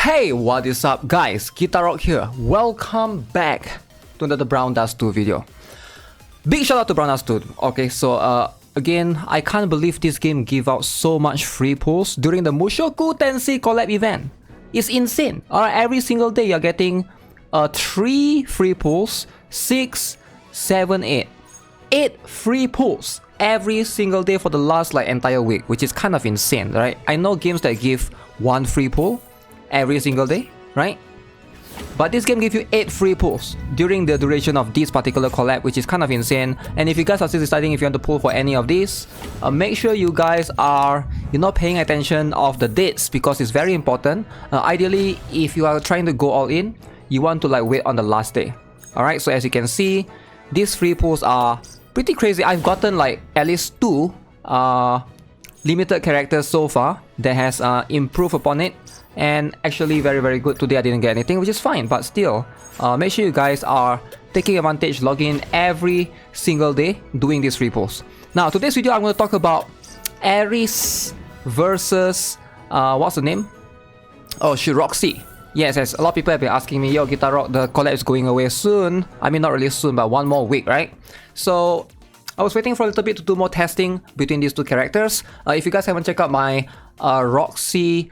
Hey, what is up guys? GuitarRock here. Welcome back to another Brown Dust 2 video. Big shout out to Brown Dust 2. Okay, so again, I can't believe this game gave out so much free pulls during the MUSHOKU TENSEI Collab event. It's insane. Alright, every single day you're getting 3 free pulls, 6, 7, 8. 8 free pulls every single day for the last entire week, which is kind of insane, right? I know games that give 1 free pull every single day, right? But this game gives you 8 free pulls during the duration of this particular collab, which is kind of insane. And if you guys are still deciding if you want to pull for any of these, make sure you guys are paying attention of the dates, because it's very important. Ideally, if you are trying to go all in, you want to wait on the last day. Alright, so as you can see, these free pulls are pretty crazy. I've gotten at least 2 limited characters so far that has improved upon it, and actually very good. Today I didn't get anything, which is fine, but still make sure you guys are taking advantage, logging in every single day doing these free pulls. Now today's video I'm going to talk about ERIS versus what's the name? Oh shoot, ROXY. Yes, as a lot of people have been asking me, yo GuitarRock, the collab is going away soon. I mean, not really soon, but 1 more week, right? So I was waiting for a little bit to do more testing between these 2 characters. If you guys haven't checked out my ROXY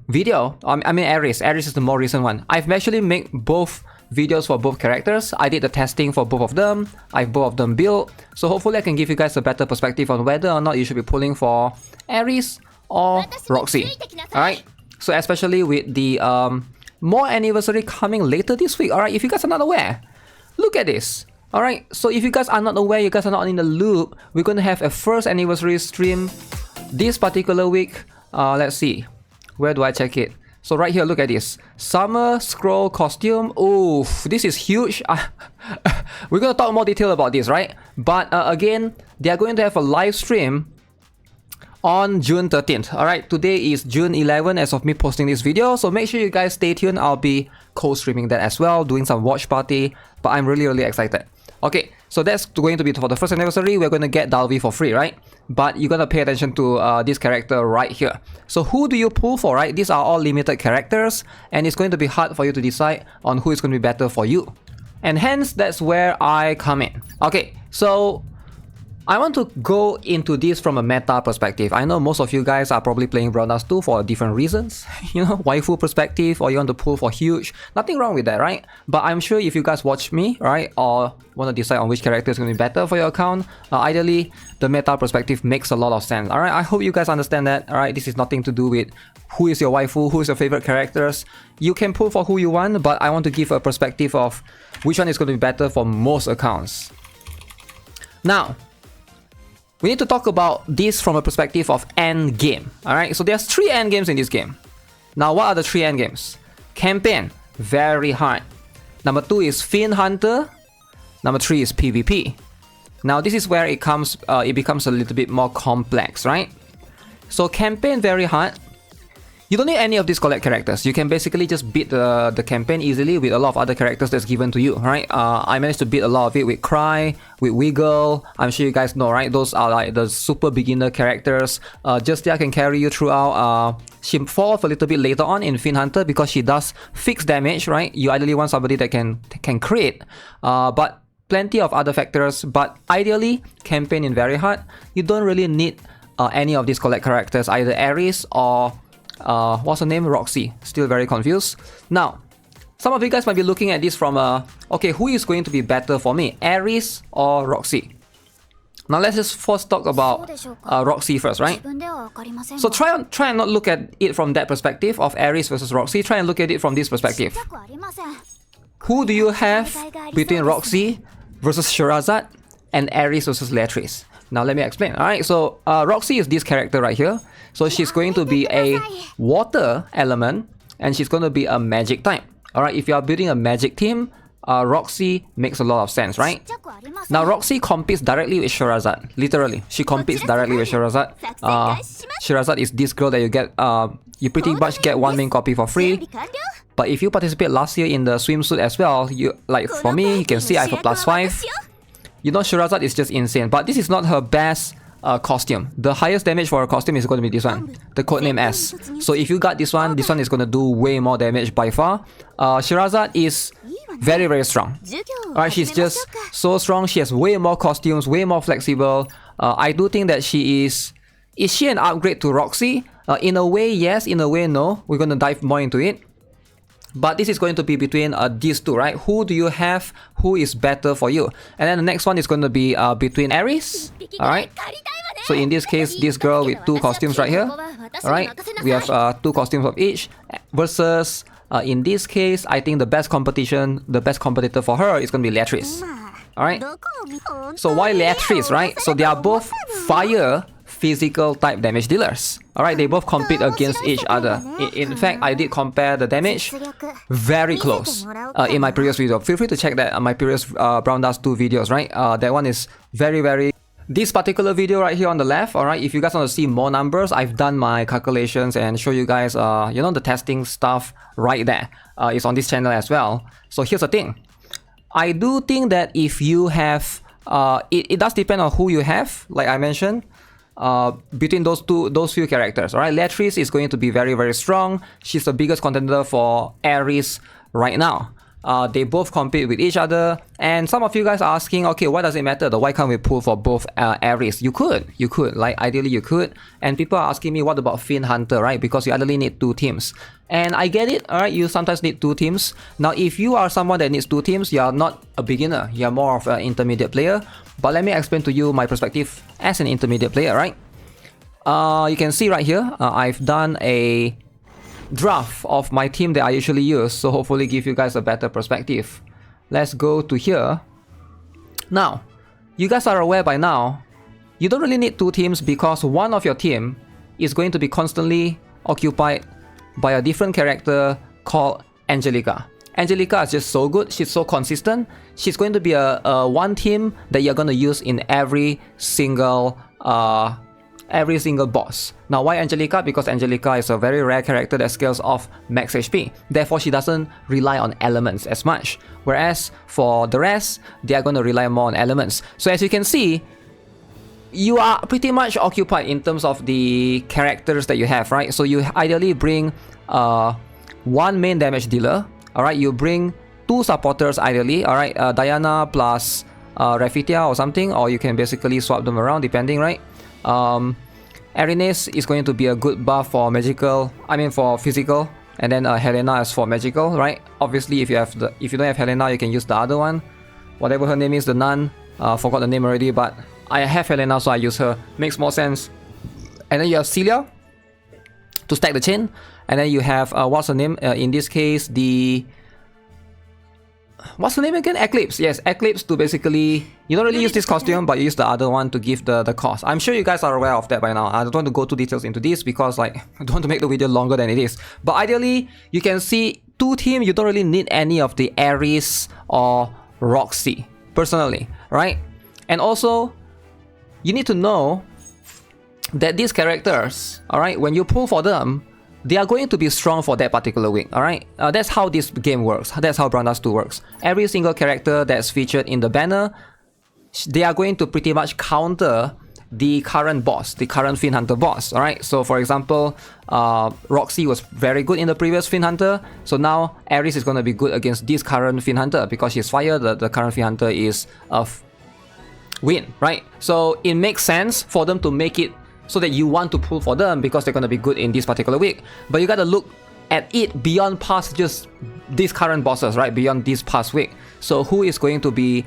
video, I mean ERIS is the more recent one. I've actually made both videos for both characters. I did the testing for both of them. I've both of them built. So hopefully I can give you guys a better perspective on whether or not you should be pulling for ERIS or ROXY. Alright? So especially with the more anniversary coming later this week. Alright, if you guys are not aware, look at this. Alright, so if you guys are not aware, you guys are not in the loop, we're going to have a first anniversary stream this particular week. Let's see. Where do I check it? So right here, look at this. Summer Scroll costume. Oh, this is huge. We're going to talk more detail about this, right? But again, they are going to have a live stream on June 13th. Alright, today is June 11 as of me posting this video. So make sure you guys stay tuned. I'll be co-streaming that as well, doing some watch party. But I'm really excited. Okay, so that's going to be for the first anniversary. We're going to get Dalvi for free, right? But you're going to pay attention to this character right here. So who do you pull for, right? These are all limited characters, and it's going to be hard for you to decide on who is going to be better for you. And hence, that's where I come in. Okay, so I want to go into this from a meta perspective. I know most of you guys are probably playing Brown Dust 2 for different reasons. Waifu perspective, or you want to pull for huge. Nothing wrong with that, right? But I'm sure if you guys watch me, right, or want to decide on which character is going to be better for your account, ideally, the meta perspective makes a lot of sense. Alright, I hope you guys understand that. Alright, this is nothing to do with who is your waifu, who is your favorite characters. You can pull for who you want, but I want to give a perspective of which one is going to be better for most accounts. Now, we need to talk about this from a perspective of end game. Alright, so there's 3 end games in this game. Now, what are the 3 end games? Campaign, very hard. Number 2 is Fiend Hunter. Number 3 is PvP. Now, this is where it becomes a little bit more complex, right? So, campaign, very hard. You don't need any of these collab characters. You can basically just beat the campaign easily with a lot of other characters that's given to you, right? I managed to beat a lot of it with Cry, with Wiggle. I'm sure you guys know, right? Those are the super beginner characters. Justia can carry you throughout. She falls a little bit later on in Fiend Hunter because she does fixed damage, right? You ideally want somebody that can crit. But plenty of other factors. But ideally, campaign in very hard. You don't really need any of these collab characters, either ERIS or what's the name? ROXY. Still very confused. Now, some of you guys might be looking at this from okay, who is going to be better for me? ERIS or ROXY? Now let's just first talk about ROXY first, right? So try and not look at it from that perspective of ERIS versus ROXY. Try and look at it from this perspective. Who do you have between ROXY versus Sherazade and ERIS versus Leatrice? Now let me explain. Alright, so ROXY is this character right here. So she's going to be a water element, and she's going to be a magic type. Alright, if you are building a magic team, ROXY makes a lot of sense, right? Now ROXY competes directly with Sherazade. Literally, she competes directly with Sherazade. Sherazade is this girl that you get, you pretty much get 1 main copy for free. But if you participate last year in the swimsuit as well, for me, you can see I have a +5. Sherazade is just insane. But this is not her best costume. The highest damage for a costume is going to be this one, the codename S. So if you got this one is going to do way more damage by far. Shirazad is very, very strong. Alright, she's just so strong. She has way more costumes, way more flexible. I do think that she is she an upgrade to ROXY? In a way, yes. In a way, no. We're going to dive more into it. But this is going to be between these two, right? Who do you have? Who is better for you? And then the next one is going to be between ERIS. Alright. So in this case, this girl with 2 costumes right here. Alright. We have 2 costumes of each. Versus, in this case, I think the best competitor for her is going to be Leatrice. Alright. So why Leatrice, right? So they are both fire physical type damage dealers. Alright, they both compete against each other. In fact, I did compare the damage very close in my previous video. Feel free to check that my previous Brown Dust 2 videos, right? That one is very, very... This particular video right here on the left, alright, if you guys want to see more numbers, I've done my calculations and show you guys, you know, the testing stuff right there. It's on this channel as well. So here's the thing. I do think that if you have... it does depend on who you have, like I mentioned. Between those few characters, alright? Leatrice is going to be very, very strong. She's the biggest contender for ERIS right now. They both compete with each other, and some of you guys are asking, okay, why does it matter? Why can't we pull for both ERIS? You could, like ideally you could. And people are asking me, what about Fiend Hunter, right? Because you ideally need 2 teams. And I get it, alright, you sometimes need 2 teams. Now, if you are someone that needs 2 teams, you are not a beginner, you are more of an intermediate player. But let me explain to you my perspective as an intermediate player, right? You can see right here, I've done a draft of my team that I usually use, so hopefully give you guys a better perspective. Let's go to here. Now, you guys are aware by now, you don't really need 2 teams because one of your team is going to be constantly occupied by a different character called Angelica. Angelica is just so good, she's so consistent. She's going to be a one team that you're going to use in every single boss. Now, why Angelica? Because Angelica is a very rare character that scales off max HP. Therefore, she doesn't rely on elements as much. Whereas for the rest, they are going to rely more on elements. So as you can see, you are pretty much occupied in terms of the characters that you have, right? So you ideally bring 1 main damage dealer. Alright, you bring 2 supporters ideally. Alright, Diana plus Rafitia or something, or you can basically swap them around depending, right? Erinys is going to be a good buff for magical, for physical, and then Helena is for magical, right? Obviously, if you don't have Helena, you can use the other one, whatever her name is, the nun. Forgot the name already, but I have Helena, so I use her. Makes more sense. And then you have Celia to stack the chain, and then you have what's her name? In this case, what's the name again? Eclipse. Yes, Eclipse to basically... You don't really use this costume, but you use the other one to give the cost. I'm sure you guys are aware of that by now. I don't want to go too details into this because I don't want to make the video longer than it is. But ideally, you can see 2 team, you don't really need any of the ERIS or ROXY, personally, right? And also, you need to know that these characters, alright, when you pull for them, they are going to be strong for that particular week, alright? That's how this game works. That's how Brown Dust 2 works. Every single character that's featured in the banner, they are going to pretty much counter the current boss, the current Fiend Hunter boss, alright? So for example, ROXY was very good in the previous Fiend Hunter, so now ERIS is going to be good against this current Fiend Hunter because she's fire, the current Fiend Hunter is wind, right? So it makes sense for them to make it so that you want to pull for them because they're going to be good in this particular week. But you got to look at it beyond past just these current bosses, right? Beyond this past week. So who is going to be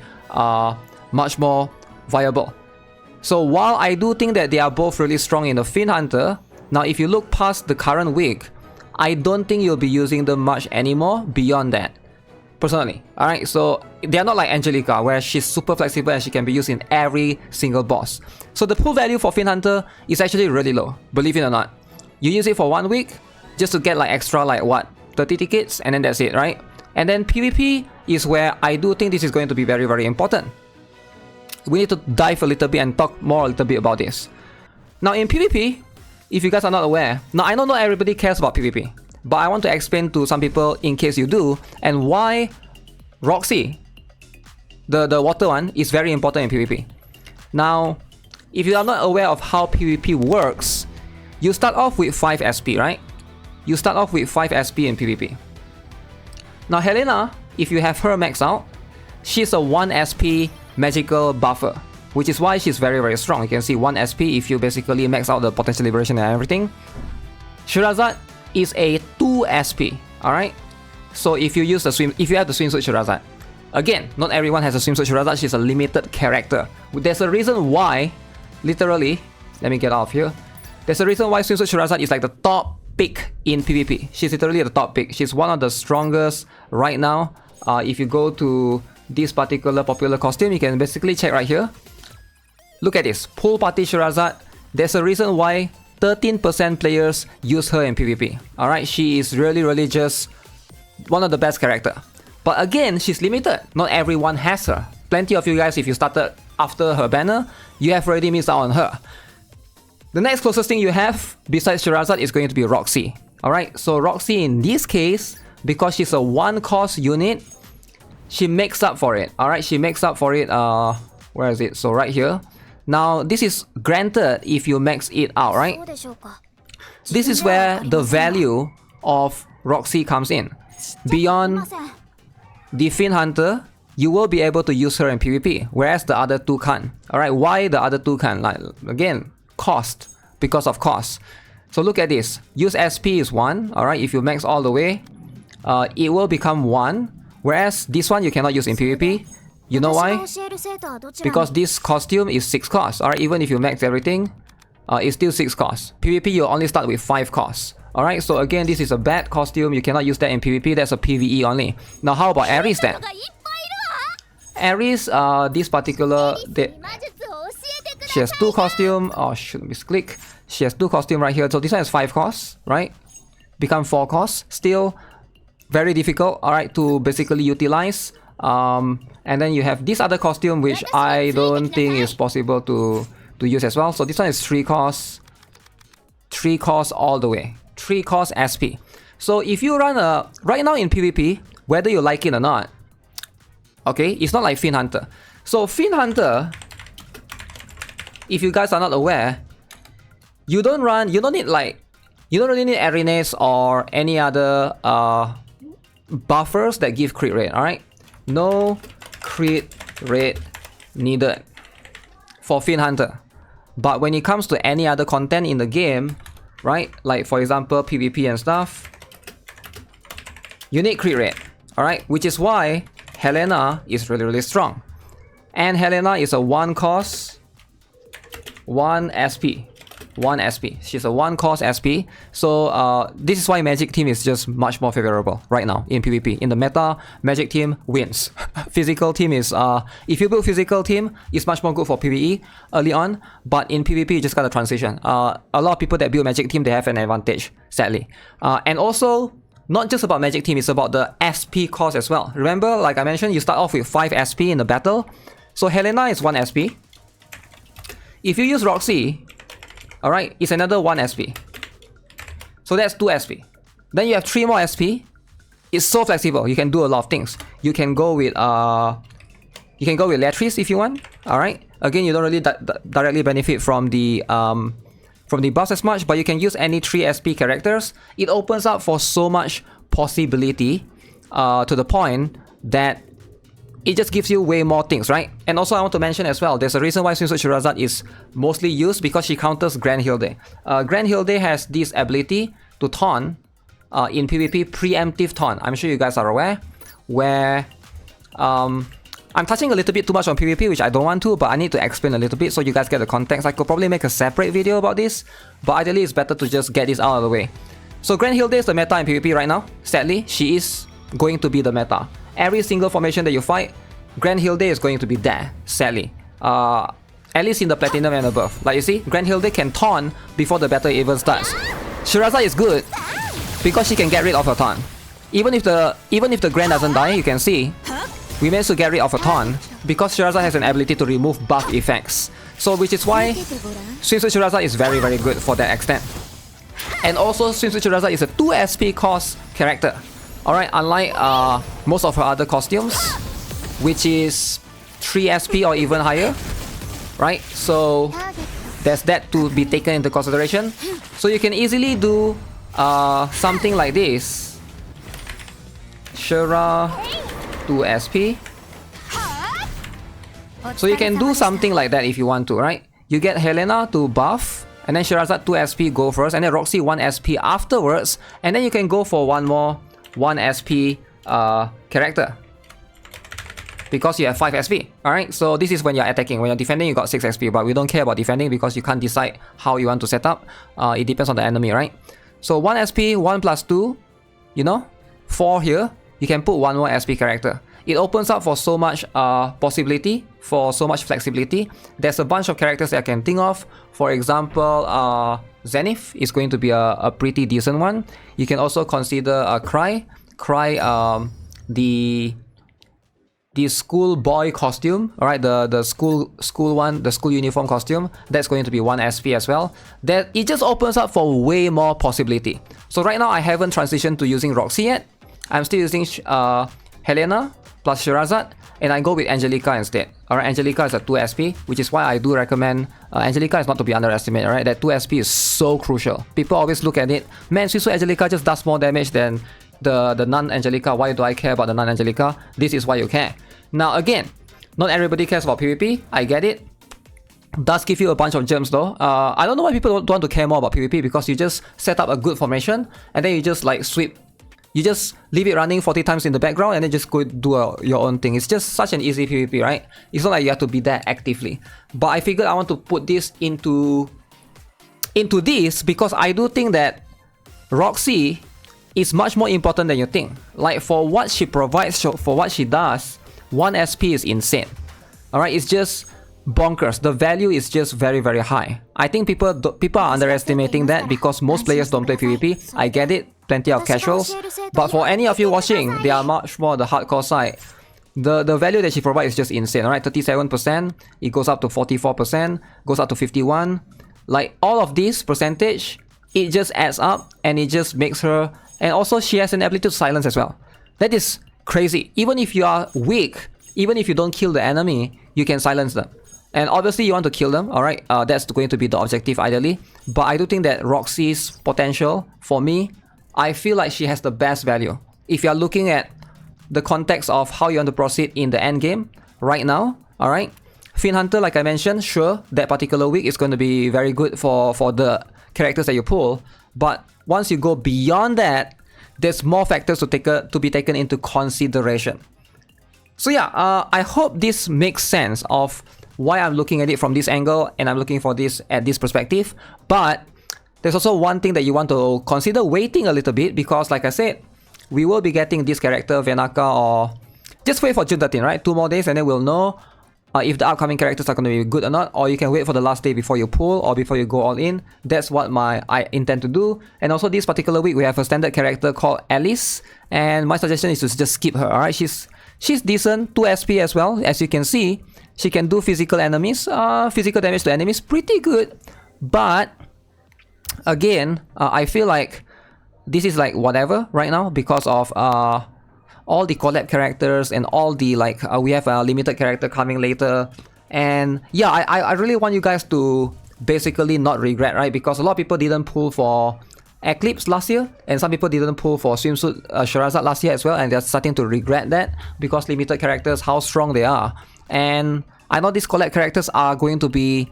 much more viable? So while I do think that they are both really strong in the Fiend Hunter, now if you look past the current week, I don't think you'll be using them much anymore beyond that. Personally, alright, so they are not like Angelica where she's super flexible and she can be used in every single boss. So the pull value for Fiend Hunter is actually really low, believe it or not. You use it for 1 week just to get extra 30 tickets and then that's it, right? And then PvP is where I do think this is going to be very, very important. We need to dive a little bit and talk more a little bit about this. Now in PvP, if you guys are not aware, now I know not everybody cares about PvP, but I want to explain to some people in case you do, and why ROXY, the water one, is very important in PvP. Now, if you are not aware of how PvP works, you start off with 5 SP, right? You start off with 5 SP in PvP. Now Helena, if you have her max out, she's a 1 SP magical buffer, which is why she's very, very strong. You can see 1 SP if you basically max out the potential liberation and everything. Shahrazad is a 2 SP, alright? So if you use the if you have the swimsuit Shahrazad, again, not everyone has a swimsuit Shahrazad, she's a limited character. There's a reason why, literally, let me get out of here. There's a reason why swimsuit Shahrazad is like the top pick in PvP. She's literally the top pick. She's one of the strongest right now. If you go to this particular popular costume, you can basically check right here. Look at this, Pool Party Shahrazad. There's a reason why 13% players use her in PvP. Alright, she is really just one of the best character. But again, she's limited. Not everyone has her. Plenty of you guys, if you started after her banner, you have already missed out on her. The next closest thing you have besides Shahrazad is going to be ROXY. Alright, so ROXY in this case, because she's a 1 cost unit, she makes up for it. Alright, she makes up for it, where is it? So right here. Now, this is granted if you max it out, right? This is where the value of ROXY comes in. Beyond the Fiend Hunter, you will be able to use her in PvP, whereas the other two can't. Alright, why the other two can't? Like, again, cost, because of cost. So look at this. Use SP is 1, alright, if you max all the way, it will become 1, whereas this one you cannot use in PvP. You know why? Because this costume is 6 costs. Alright, even if you max everything, it's still 6 costs. PvP, you only start with 5 costs. Alright, so again, this is a bad costume. You cannot use that in PvP. That's a PvE only. Now, how about ERIS then? ERIS, this particular... she has 2 costume. Oh, should misclick. She has 2 costume right here. So this one has 5 costs, right? Become 4 costs. Still very difficult, alright, to basically utilize. And then you have this other costume, which I don't think is possible to use as well. So this one is 3 costs. 3 costs all the way. 3 costs SP. So if you run a... Right now in PvP, whether you like it or not, okay, it's not like Fiend Hunter. So Fiend Hunter, if you guys are not aware, you don't really need ERIS or any other buffers that give crit rate, alright? No crit rate needed for Fiend Hunter. But when it comes to any other content in the game, right, like for example PvP and stuff, you need crit rate, alright? Which is why Helena is really strong. And Helena is a 1 cost, 1 SP. 1 SP. She's a 1 cost SP. So this is why Magic Team is just much more favorable right now in PvP. In the meta, Magic Team wins. Physical Team is... if you build Physical Team, it's much more good for PvE early on. But in PvP, you just gotta transition. A lot of people that build Magic Team, they have an advantage, sadly. And also, not just about Magic Team, it's about the SP cost as well. Remember, like I mentioned, you start off with 5 SP in the battle. So Helena is 1 SP. If you use ROXY, alright, it's another 1 SP. So that's 2 SP. Then you have 3 more SP. It's so flexible. You can do a lot of things. You can go with Latris if you want. Alright. Again, you don't really directly benefit from the buffs as much, but you can use any 3 SP characters. It opens up for so much possibility to the point that it just gives you way more things, right? And also I want to mention as well, there's a reason why Swimsuit Shahrazad is mostly used, because she counters Grand Hilde. Grand Hilde has this ability to taunt in PvP, preemptive taunt. I'm sure you guys are aware, where I'm touching a little bit too much on PvP, which I don't want to, but I need to explain a little bit so you guys get the context. I could probably make a separate video about this, but ideally it's better to just get this out of the way. So Grand Hilde is the meta in PvP right now. Sadly, she is going to be the meta. Every single formation that you fight, Grand Hilde is going to be there, sadly. At least in the Platinum and above. Like you see, Grand Hilde can taunt before the battle even starts. Shahrazad is good because she can get rid of her taunt. Even if the Grand doesn't die, you can see we managed to get rid of her taunt because Shahrazad has an ability to remove buff effects. So which is why Swimsuit Shahrazad is very good for that extent. And also Swimsuit Shahrazad is a 2 SP cost character. Alright, unlike most of her other costumes, which is 3 SP or even higher, right? So there's that to be taken into consideration. So you can easily do something like this. Shura 2 SP. So you can do something like that if you want to, right? You get Helena to buff, and then Shirazad 2 SP go first, and then Roxy 1 SP afterwards, and then you can go for one more 1 SP character. Because you have 5 SP, alright? So this is when you're attacking. When you're defending, you got 6 SP, but we don't care about defending because you can't decide how you want to set up. It depends on the enemy, right? So 1 SP, 1 plus 2, you know, 4 here. You can put one more SP character. It opens up for so much possibility, for so much flexibility. There's a bunch of characters that I can think of. For example, Zenith is going to be a pretty decent one. You can also consider Cry, the schoolboy costume, alright, the school one, the school uniform costume, that's going to be 1 SP as well. That it just opens up for way more possibility. So right now I haven't transitioned to using Roxy yet. I'm still using Helena plus Shirazad, and I go with Angelica instead. Alright, Angelica is a 2 SP, which is why I do recommend Angelica is not to be underestimated, right? That 2 SP is so crucial. People always look at it, man, Suisu Angelica just does more damage than the non-Angelica. Why do I care about the non-Angelica? This is why you care. Now again, not everybody cares about PvP, I get it. Does give you a bunch of gems though. I don't know why people don't want to care more about PvP, because you just set up a good formation and then you just like sweep. You just leave it running 40 times in the background and then just go do your own thing. It's just such an easy PvP, right? It's not like you have to be there actively. But I figured I want to put this into this because I do think that Roxy is much more important than you think. Like for what she provides, for what she does, 1 SP is insane. Alright, it's just bonkers. The value is just very, very high. I think people are underestimating that because most players don't play PvP. I get it, plenty of casuals. But for any of you watching, they are much more the hardcore side. The value that she provides is just insane, alright? 37%, it goes up to 44%, goes up to 51%. Like all of this percentage, it just adds up and it just makes her... And also she has an ability to silence as well. That is crazy. Even if you are weak, even if you don't kill the enemy, you can silence them. And obviously you want to kill them, alright? That's going to be the objective ideally. But I do think that Roxy's potential, for me, I feel like she has the best value. If you're looking at the context of how you want to proceed in the end game, right now, alright? Fiend Hunter, like I mentioned, sure, that particular week is going to be very good for the characters that you pull. But once you go beyond that, there's more factors to be taken into consideration. So yeah, I hope this makes sense of why I'm looking at it from this angle and I'm looking for this at this perspective. But there's also one thing that you want to consider waiting a little bit, because like I said, we will be getting this character, Venaka, or just wait for June 13, right? 2 more days and then we'll know if the upcoming characters are going to be good or not, or you can wait for the last day before you pull or before you go all in. That's what I intend to do. And also this particular week, we have a standard character called Alice, and my suggestion is to just skip her, alright? She's decent, 2 SP as well. As you can see, she can do physical damage to enemies, pretty good. But again, I feel like this is like whatever right now because of all the collab characters and all the like we have a limited character coming later. And yeah, I really want you guys to basically not regret, right? Because a lot of people didn't pull for Eclipse last year, and some people didn't pull for Swimsuit Shirazad last year as well, and they're starting to regret that because limited characters, how strong they are. And I know these collab characters are going to be...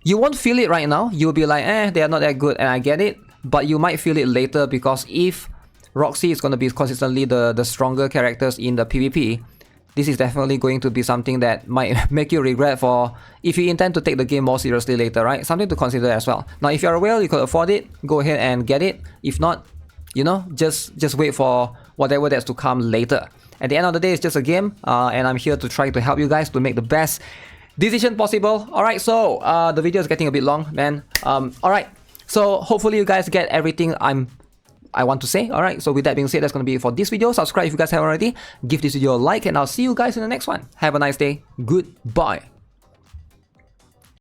You won't feel it right now. You'll be like, they are not that good, and I get it. But you might feel it later, because if Roxy is going to be consistently the stronger characters in the PvP, this is definitely going to be something that might make you regret for if you intend to take the game more seriously later, right? Something to consider as well. Now, if you're a whale, you could afford it, go ahead and get it. If not, you know, just wait for whatever that's to come later. At the end of the day, it's just a game, and I'm here to try to help you guys to make the best decision possible. Alright, so the video is getting a bit long, man. Alright, so hopefully you guys get everything I want to say. Alright, so with that being said, that's going to be it for this video. Subscribe if you guys haven't already. Give this video a like, and I'll see you guys in the next one. Have a nice day. Goodbye.